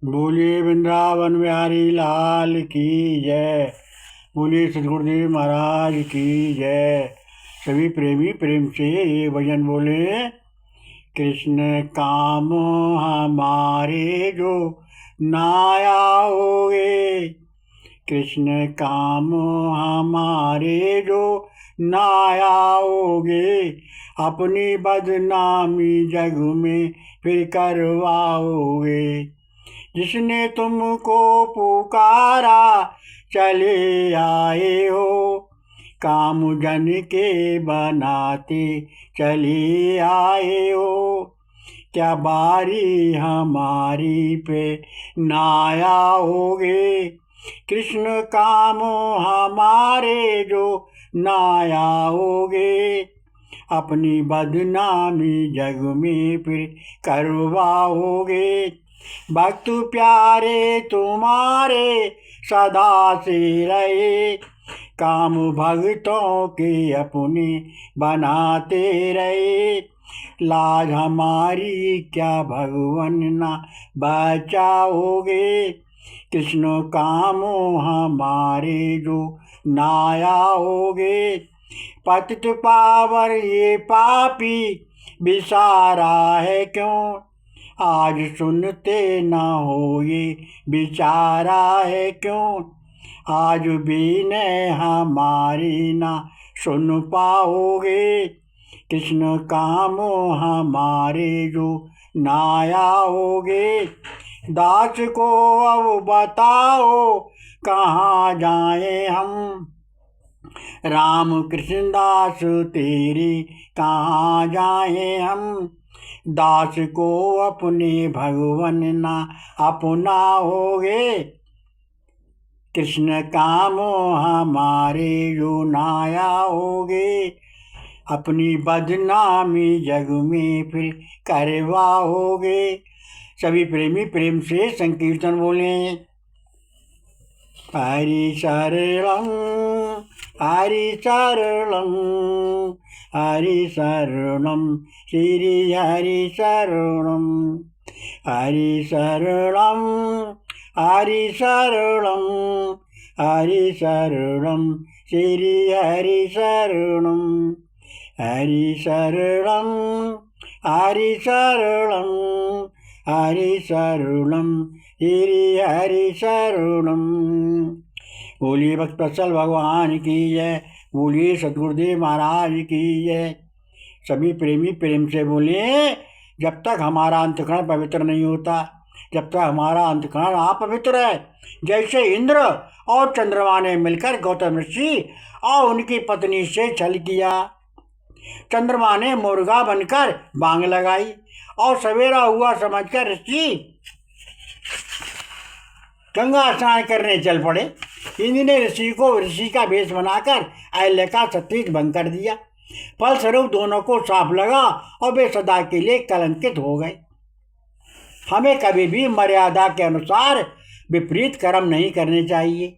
बोलिए वृंदावन बिहारी लाल की जय। बोलिए सदगुरुदेव महाराज की जय। सभी प्रेमी प्रेम से ये भजन बोले। कृष्ण काम हमारे जो नाया होगे, कृष्ण काम हमारे जो नायाओगे, अपनी बदनामी जग में फिर करवाओगे। जिसने तुमको पुकारा चले आए हो, काम जन के बनाते चले आए हो। क्या बारी हमारी पे नाया होगे, कृष्ण काम हमारे जो नाया होगे, अपनी बदनामी जग में फिर करवाओगे। भक्त प्यारे तुम्हारे सदा से रहे, काम भक्तों के अपने बनाते रहे। लाज हमारी क्या भगवन ना बचाओगे, कृष्ण काम हमारे जो नायाओगे। पतित पावर ये पापी विसारा है क्यों, आज सुनते ना हो ये बिचारा है क्यों। आज भी न हमारी ना सुन पाओगे, कृष्ण काम हमारे जो नायाओगे। दास को अब बताओ कहाँ जाएं हम, राम कृष्ण दास तेरे कहाँ जाएं हम। दास को अपने भगवन ना अपनाओगे, कृष्ण काम हमारे जो नायाओगे। अपनी बदनामी जग में फिर करवाओगे। सभी प्रेमी प्रेम से संकीर्तन बोले। हरि शरणं हरि शरणं हरि शरणं श्री हरि शरणं। हरि शरणं हरि शरणं हरि शरणं श्री हरि शरणं। हरि शरणं हरि शरणं हरि शरणं श्री हरि शरणं। बोलिए भक्त वत्सल भगवान की जय। बोलिए सदगुरुदेव महाराज की जय। सभी प्रेमी प्रेम से बोले। जब तक हमारा अंतःकरण पवित्र नहीं होता, जब तक हमारा अंतःकरण अपवित्र है, जैसे इंद्र और चंद्रमा ने मिलकर गौतम ऋषि और उनकी पत्नी से छल किया। चंद्रमा ने मुर्गा बनकर बांग लगाई और सवेरा हुआ समझकर ऋषि गंगा स्नान करने चल पड़े। इंद्र ने ऋषि को ऋषि का वेश बनाकर अहल्या का सतीज भंग कर दिया। फलस्वरूप दोनों को साफ लगा और वे सदा के लिए कलंकित हो गए। हमें कभी भी मर्यादा के अनुसार विपरीत कर्म नहीं करने चाहिए।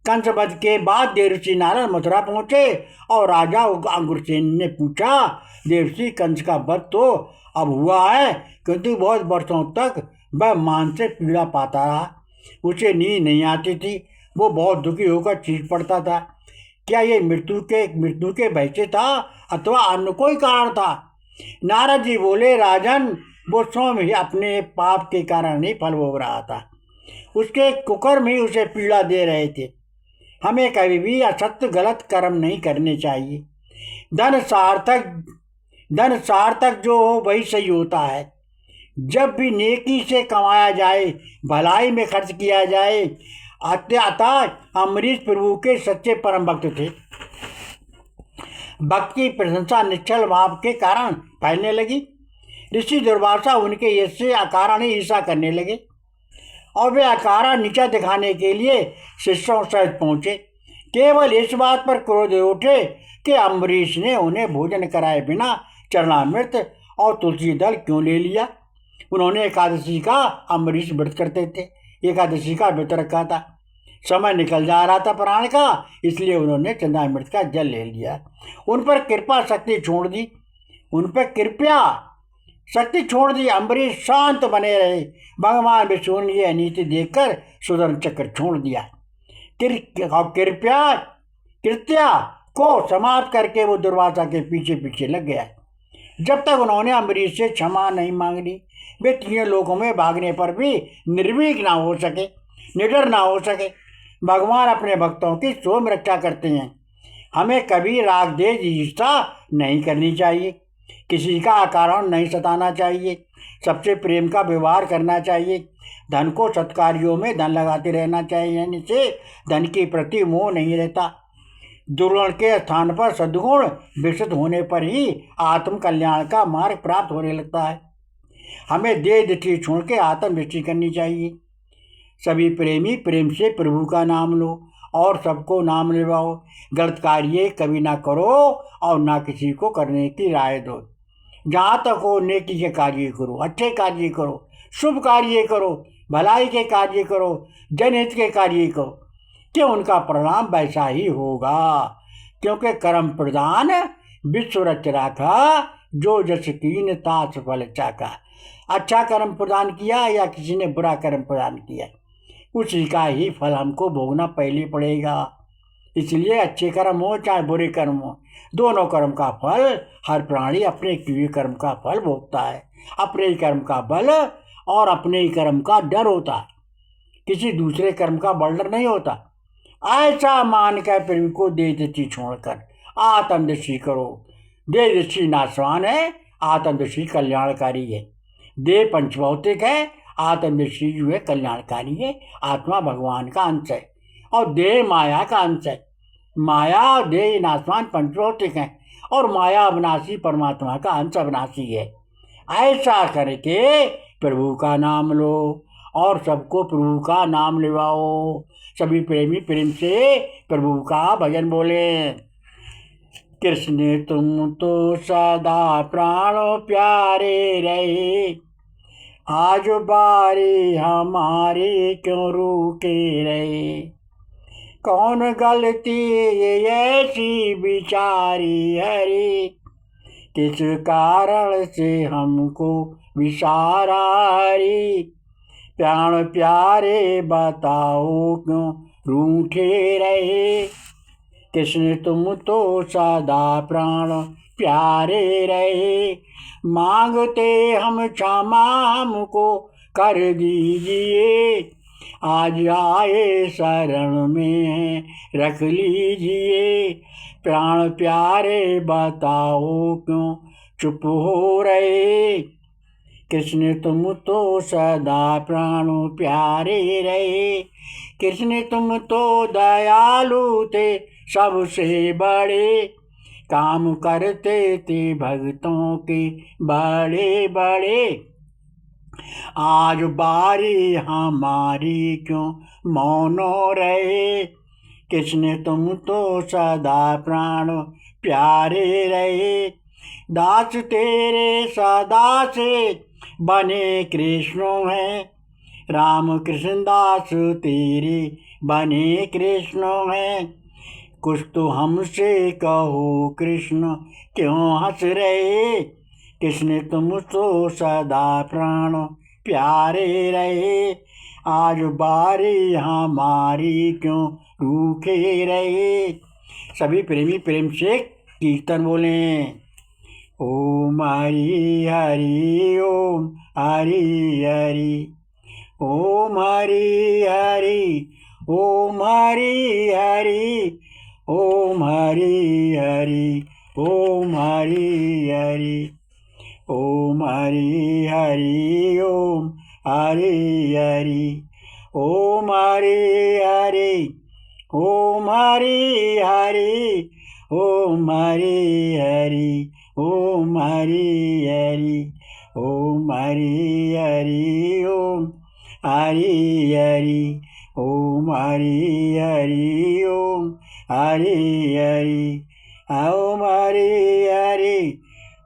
कंसवध के बाद देवर्षि नारद मथुरा पहुंचे और राजा अग्रसेन ने पूछा, देवर्षि कंस का वध तो अब हुआ है, किंतु बहुत वर्षों तक वह मानसिक पीड़ा पाता रहा। उसे नींद नहीं आती थी, वो बहुत दुखी होकर चीख पड़ता था। क्या ये मृत्यु के भय से था अथवा अन्य कोई कारण था? नारद जी बोले, राजन, वो स्वयं ही अपने पाप के कारण ही फल भोग रहा था। उसके कुकर्म ही उसे पीड़ा दे रहे थे। हमें कभी भी असत्य गलत कर्म नहीं करने चाहिए। धन सार्थक जो हो वही सही होता है। जब भी नेकी से कमाया जाए, भलाई में खर्च किया जाए। अतः अम्बरीश प्रभु के सच्चे परम भक्त थे। भक्त की प्रशंसा निश्चल भाव के कारण फैलने लगी। ऋषि दुर्वासा उनके यश से अकारण ही ईर्षा करने लगे और वे अकारण नीचा दिखाने के लिए शिष्यों सहित पहुंचे। केवल इस बात पर क्रोध उठे कि अम्बरीश ने उन्हें भोजन कराए बिना चरणामृत और तुलसी दल क्यों ले लिया। उन्होंने एकादशी का अम्बरीश व्रत करते थे, एकादशी का व्रत रखा था। समय निकल जा रहा था प्राण का, इसलिए उन्होंने चंद्रामृत का जल ले लिया। उन पर कृपा शक्ति छोड़ दी। उन पर कृपया शक्ति छोड़ दी। अम्बरीश शांत बने रहे। भगवान विष्णु ने यह नीति देखकर सुदर्शन चक्र छोड़ दिया। कृपया कृत्या को समाप्त करके वो दुर्वासा के पीछे पीछे लग गया। जब तक उन्होंने अम्बरीश से क्षमा नहीं मांग ली, वे तीनों लोकों में भागने पर भी निर्भीक ना हो सके, निडर ना हो सके। भगवान अपने भक्तों की स्वयं रक्षा करते हैं। हमें कभी राग द्वेष ईर्ष्या नहीं करनी चाहिए, किसी का अकारण नहीं सताना चाहिए, सबसे प्रेम का व्यवहार करना चाहिए। धन को सत्कार्यों में धन लगाते रहना चाहिए, यानी से धन के प्रति मोह नहीं रहता। दुर्गुण के स्थान पर सद्गुण विकसित होने पर ही आत्म कल्याण का मार्ग प्राप्त होने लगता है। हमें देह दृष्टि छोड़ के आत्म दृष्टि करनी चाहिए। सभी प्रेमी प्रेम से प्रभु का नाम लो और सबको नाम लेवाओ। गलत कार्य कभी ना करो और ना किसी को करने की राय दो। जहाँ तक हो नेकी के कार्य करो, अच्छे कार्य करो, शुभ कार्य करो, भलाई के कार्य करो, जनहित के कार्य करो, कि उनका परिणाम वैसा ही होगा। क्योंकि कर्म प्रदान विश्व रच राखा, जो जस कीन तास फल चाका। अच्छा कर्म प्रदान किया या किसी ने बुरा कर्म प्रदान किया, उसी का ही फल हमको भोगना पहले पड़ेगा। इसलिए अच्छे कर्म हो चाहे बुरे कर्म हो, दोनों कर्म का फल हर प्राणी अपने किए कर्म का फल भोगता है। अपने ही कर्म का बल और अपने ही कर्म का डर होता है, किसी दूसरे कर्म का बल डर नहीं होता। ऐसा मान कर पृथ्वी को देह दृष्टि छोड़कर आत्मदृष्टि करो। देह दृष्टि नाशवान है, आत्मदृष्टि कल्याणकारी है। देह पंचभौतिक है, आत्मदृष्टि जो है कल्याणकारी है। आत्मा भगवान का अंश है और देह माया का अंश है। माया और देह नाशवान पंचभौतिक हैं और माया अविनाशी परमात्मा का अंश अविनाशी है। ऐसा करके प्रभु का नाम लो और सबको प्रभु का नाम लेवाओ। सभी प्रेमी प्रेम से प्रभु का भजन बोले। कृष्ण तुम तो सदा प्राणों प्यारे रहे, आज बारी हमारी क्यों रुके रहे। कौन गलती ये ऐसी बिचारी हरी, किस कारण से हमको विसारा हरी। प्राण प्यारे बताओ क्यों रूठे रहे। कृष्ण तुम तो सदा प्राण प्यारे रहे, मांगते हम क्षमा हमको कर दीजिए। आज आए शरण में रख लीजिए। प्राण प्यारे बताओ क्यों चुप हो रहे। कृष्ण तुम तो सदा प्राणों प्यारे रहे। कृष्ण तुम तो दयालु थे सबसे बड़े, काम करते थे भक्तों के बड़े बड़े। आज बारी हमारी क्यों मौनो रहे। कृष्ण तुम तो सदा प्राण प्यारे रहे। दास तेरे सदा से बने कृष्ण हैं, राम कृष्ण दास तेरे बने कृष्ण हैं। कुछ तो हमसे कहो कृष्ण क्यों हंस रहे। कृष्ण तुम तो सदा प्राण प्यारे रहे। आज बारी हमारी क्यों रूखे रहे। सभी प्रेमी प्रेम से कीर्तन बोलें। ओम हरि हरि ओम हरि हरि ओम हरि हरि ओम हरि हरि ओम हरि हरि ओम हरि हरि ओम हरि हरि ओम हरि हरि ओम हरि हरि ओम हरि हरि ओम हरि हरि ओम हरि हरि ओम हरि हरि ओम हरि हरि ओम हरि हरि ओम हरि हरि ओम हरि हरि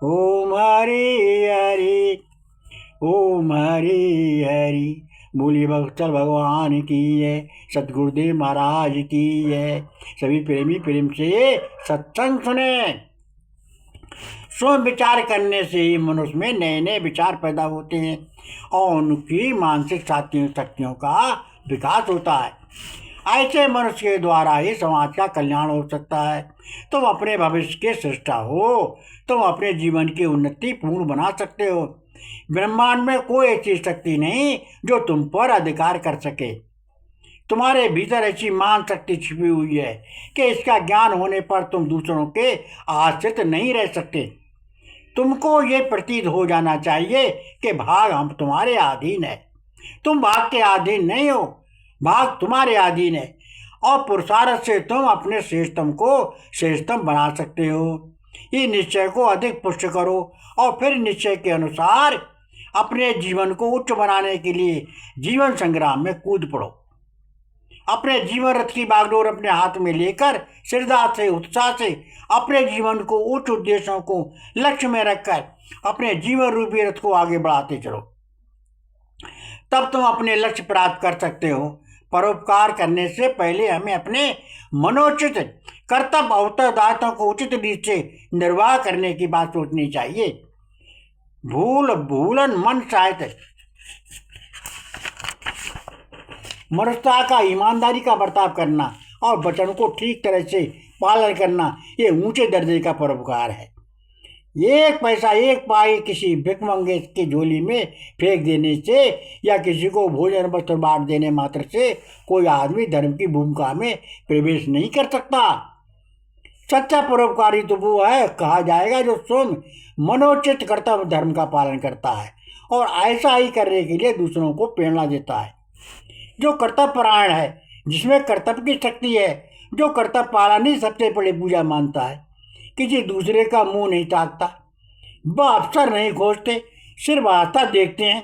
ओम हरि हरि ओम हरि हरि। बोलिए भक्तल भगवान की है, सतगुरुदेव महाराज की है। सभी प्रेमी प्रेम से सत्संग सुने। स्वयं विचार करने से ही मनुष्य में नए नए विचार पैदा होते हैं और उनकी मानसिक शक्तियों का विकास होता है। ऐसे मनुष्य के द्वारा ही समाज का कल्याण हो सकता है। तुम अपने भविष्य के सृष्टा हो। तुम अपने जीवन की उन्नति पूर्ण बना सकते हो। ब्रह्मांड में कोई ऐसी शक्ति नहीं जो तुम पर अधिकार कर सके। तुम्हारे भीतर ऐसी महान शक्ति छिपी हुई है कि इसका ज्ञान होने पर तुम दूसरों के आश्रित नहीं रह सकते। तुमको ये प्रतीत हो जाना चाहिए कि भाग हम तुम्हारे अधीन है। तुम भाग के अधीन नहीं हो, भाग तुम्हारे अधीन है और पुरुषार्थ से तुम अपने श्रेष्ठतम को श्रेष्ठतम बना सकते हो। इस निश्चय को अधिक पुष्ट करो और फिर निश्चय के अनुसार अपने जीवन को उच्च बनाने के लिए जीवन संग्राम में कूद पड़ो। अपने जीवन रथ की बागडोर अपने हाथ में लेकर श्रद्धा से उत्साह से अपने जीवन को उच्च उद्देश्यों को लक्ष्य में रखकर अपने जीवन रूपी रथ को आगे बढ़ाते चलो। तब तुम अपने लक्ष्य प्राप्त कर सकते हो। परोपकार करने से पहले हमें अपने मनोचित कर्तव्य उत्तरदायित्वों को उचित रीत से निर्वाह करने की बात सोचनी चाहिए। भूलन मन शायद मनुष्यता का ईमानदारी का बर्ताव करना और वचन को ठीक तरह से पालन करना ये ऊंचे दर्जे का परोपकार है। एक पैसा एक पाई किसी भिखमंगे की झोली में फेंक देने से या किसी को भोजन वस्त्र बांट देने मात्र से कोई आदमी धर्म की भूमिका में प्रवेश नहीं कर सकता। सच्चा परोपकारी तो वो है कहा जाएगा जो स्वयं मनोचित कर्तव्य धर्म का पालन करता है और ऐसा ही करने के लिए दूसरों को प्रेरणा देता है। जो कर्तव्य परायण है, जिसमें कर्तव्य की शक्ति है, जो कर्तव्य पालन ही सबसे बड़ी पूजा मानता है, किसी दूसरे का मुंह नहीं ताकता, वह अवसर नहीं खोजते, सिर्फ आस्था देखते हैं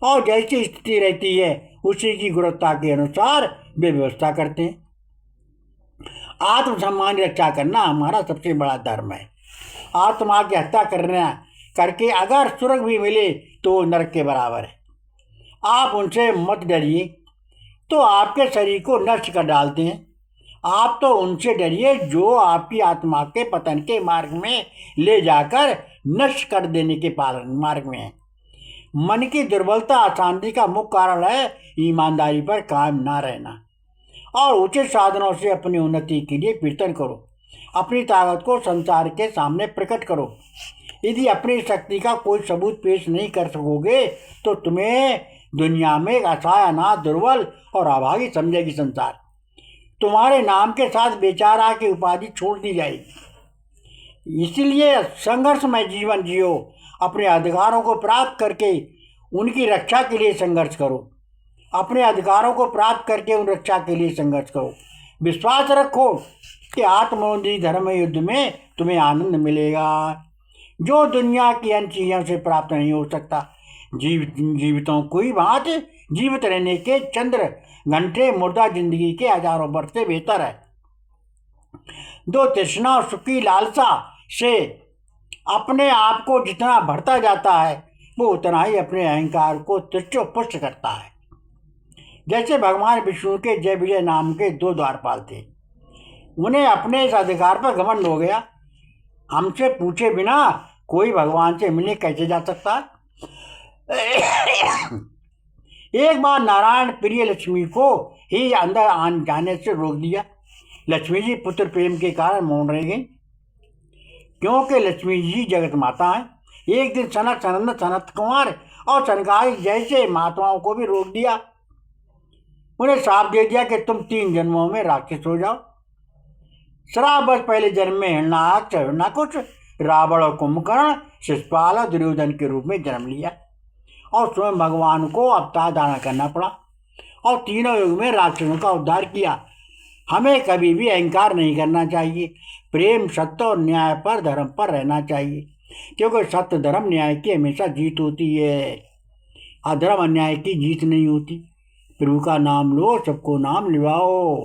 और जैसी स्थिति रहती है उसी की गुणवत्ता के अनुसार वे व्यवस्था करते हैं। आत्मसम्मान की रक्षा करना हमारा सबसे बड़ा धर्म है। आत्मा की हत्या करके अगर स्वर्ग भी मिले तो नरक के बराबर है। आप उनसे मत डरिए, तो आपके शरीर को नष्ट कर डालते हैं। आप तो उनसे डरिए जो आपकी आत्मा के पतन के मार्ग में ले जाकर नष्ट कर देने के मार्ग में है। मन की दुर्बलता अशांति का मुख्य कारण है ईमानदारी पर कायम ना रहना और उचित साधनों से अपनी उन्नति के लिए कीर्तन करो। अपनी ताकत को संसार के सामने प्रकट करो। यदि अपनी शक्ति का कोई सबूत पेश नहीं कर सकोगे तो तुम्हें दुनिया में एक असहाय अनाथ दुर्बल और अभागी समझेगी संसार। तुम्हारे नाम के साथ बेचारा की उपाधि छोड़ दी जाएगी। इसलिए संघर्षमय जीवन जियो। अपने अधिकारों को प्राप्त करके उनकी रक्षा के लिए संघर्ष करो। अपने अधिकारों को प्राप्त करके उन रक्षा के लिए संघर्ष करो। विश्वास रखो कि आत्मोन्नति धर्म युद्ध में तुम्हें आनंद मिलेगा जो दुनिया की अन्य चीज़ों से प्राप्त नहीं हो सकता। जीवितों कोई बात जीवित रहने के चंद्र घंटे मुर्दा जिंदगी के हजारों वर्ष से बेहतर है। दो तृष्णा और सुख की लालसा से अपने आप को जितना भरता जाता है वो उतना ही अपने अहंकार को तुच्छ पुष्ट करता है। जैसे भगवान विष्णु के जय विजय नाम के दो द्वारपाल थे, उन्हें अपने इस अधिकार पर घमंड हो गया। हमसे पूछे बिना कोई भगवान से मिलने कैसे जा सकता? एक बार नारायण प्रिय लक्ष्मी को ही अंदर आने जाने से रोक दिया। लक्ष्मी जी पुत्र प्रेम के कारण मौन रह गई, क्योंकि लक्ष्मी जी जगत माता है। एक दिन सनक सनंद सनत कुमार और सनकादिक जैसे महात्माओं को भी रोक दिया। उन्हें श्राप दे दिया कि तुम 3 जन्मों में राक्षस हो जाओ। श्राप बस पहले जन्म में हिरण्याक्ष हिरण्याकुश रावण और कुंभकर्ण शिशुपाल और दुर्योधन के रूप में जन्म लिया और स्वयं भगवान को अवतार धारण करना पड़ा और तीनों युग में राक्षसों का उद्धार किया। हमें कभी भी अहंकार नहीं करना चाहिए। प्रेम सत्य और न्याय पर धर्म पर रहना चाहिए, क्योंकि सत्य धर्म न्याय की हमेशा जीत होती है। अधर्म अन्याय की जीत नहीं होती। प्रभु का नाम लो, सबको नाम लिवाओ।